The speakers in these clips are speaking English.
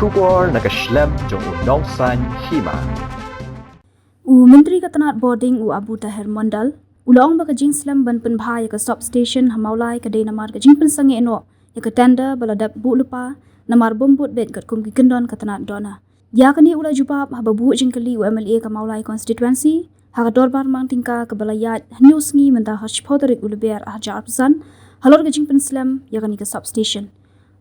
Shubor nakaslem jong unongsan Hima. Menteri Katanat Boarding Abu Tahir Mondal ulong baka jing slam ban Pynbha ya Substation Mawlai kadai namar ka jing pensange eno ya tender baladap bu lupa namar bombut bet kat kum kendon Katanat dona ya kani ula jubab haba bu jing kali MLA ka Mawlai constituency ha dorbar mang tingka ke balayat news ngi menta hash poderik ulber hajar pesan halor ka jing penslam ya kani ka Substation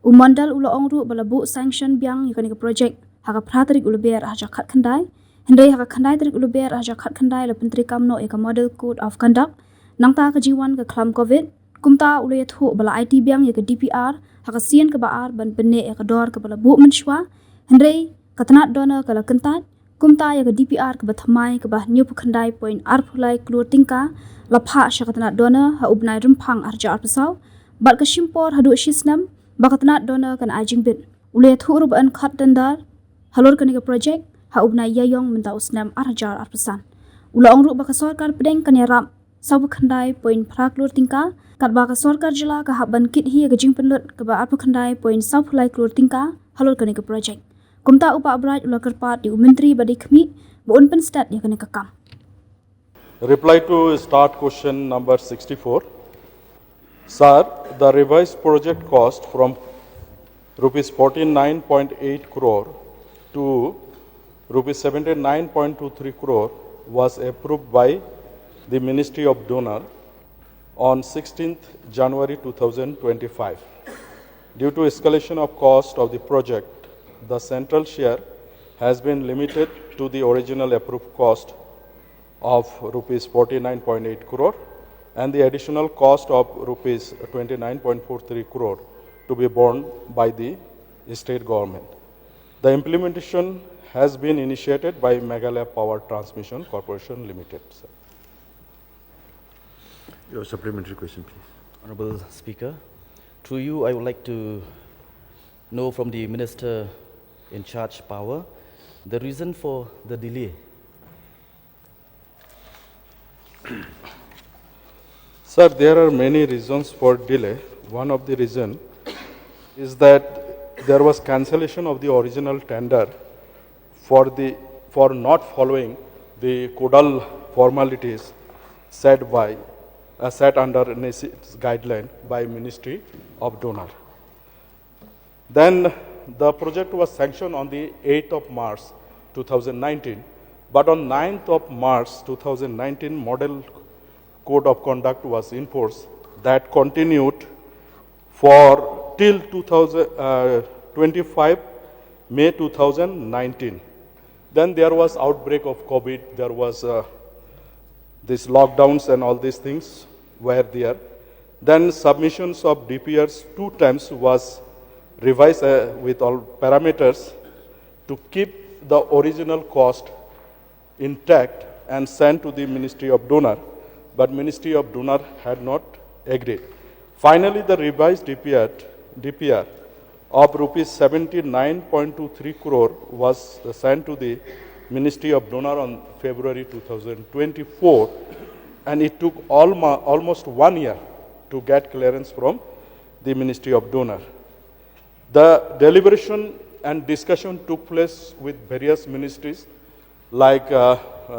Mondal ula ongru balabu sanction biang ya kani ka project ha ka pratarik ulber hajar khat khandai Hendai haka khandai tarik uluber aja khat khandai la pentri kamno eka model code of conduct nangta ka jiwan ka klam covid kumta ulay thu bala IT biang ya ka DPR haka sien ka baar ban penne eka dor ka bala bu menshwa hendai katanat dona ka la kentat kumta ya ka DPR ka bathamai ka bah new khandai point arphulai Klur tingka la pha sha katanat dona ha ubnai rumphang arja arpasau bal ka shimpor hadu shisnam ba katanat dona kan ajing bit ulay thu rub an khat dandar halor ka ni ka project ha ubna yayong menta usnam arjar arpesan ula ongru baka sarkar pedeng kan yarap sabu khandai point phrak Klur tingka kat baka sarkar jila ka haban kit hi ga jing Pynlut ka ba arpu khandai point saphulai Klur tingka halor kan ka project kumta upa abrai ula Kyrpad di menteri badi khmi bo unpen stat ya kan ka kam Reply to start question number 64. Sir, the revised project cost from rupees 49.8 crore to rupees 79.23 crore was approved by the Ministry of Donor on 16th January 2025. Due to escalation of cost of the project, the central share has been limited to the original approved cost of rupees 49.8 crore and the additional cost of rupees 29.43 crore to be borne by the state government. The implementation has been initiated by Meghalaya Power Transmission Corporation Limited. Sir. Your supplementary question, please. Honorable Speaker, through you, I would like to know from the Minister in charge power the reason for the delay. Sir, there are many reasons for delay. One of the reasons is that there was cancellation of the original tender for not following the codal formalities set under NACI's guideline by Ministry of Donor. Then the project was sanctioned on the 8th of March 2019, but on 9th of March 2019, model code of conduct was enforced that continued for till 25 May 2019. Then there was outbreak of COVID, there was these lockdowns and all these things were there. Then submissions of DPRs 2 times was revised with all parameters to keep the original cost intact and sent to the Ministry of Donor, but Ministry of Donor had not agreed. Finally, the revised DPR of rupees 79.23 crore was sent to the Ministry of Donor on February 2024, and it took almost 1 year to get clearance from the Ministry of Donor. The deliberation and discussion took place with various ministries like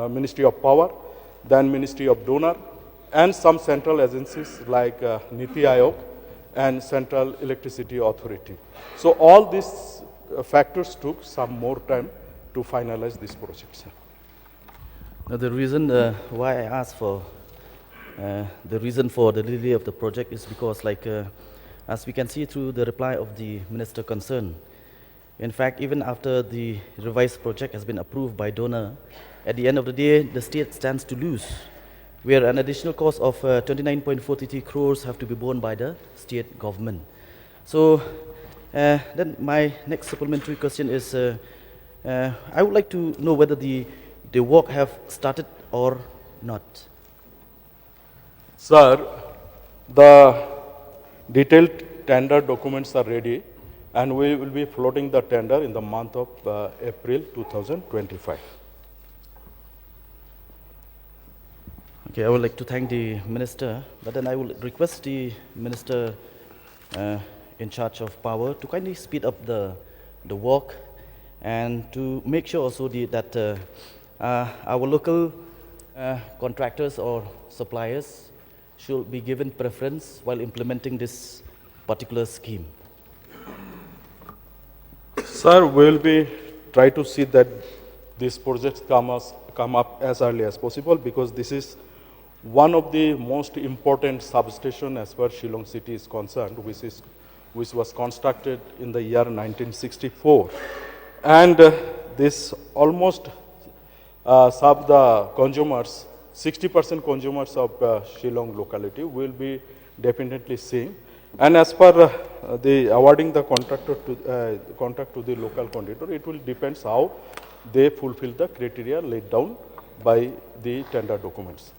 Ministry of Power, then Ministry of Donor, and some central agencies like Niti Aayog and Central Electricity Authority. So all these factors took some more time to finalize this project, sir. Now, the reason why I asked for the reason for the delay of the project is because, as we can see through the reply of the minister concerned, in fact, even after the revised project has been approved by donor, at the end of the day, the state stands to lose, where an additional cost of 29.43 crores have to be borne by the state government. So then my next supplementary question is, I would like to know whether the work have started or not. Sir, the detailed tender documents are ready, and we will be floating the tender in the month of April 2025. Okay, I would like to thank the Minister, but then I will request the Minister in charge of power to kindly speed up the work and to make sure also that our local contractors or suppliers should be given preference while implementing this particular scheme. Sir, we'll be try to see that these projects come up as early as possible, because this is one of the most important substation as far as Shillong city is concerned, which was constructed in the year 1964, and this almost serve the consumers. 60% consumers of Shillong locality will be definitely seeing. And as per the awarding the contract to the local contractor, it will depends how they fulfill the criteria laid down by the tender documents.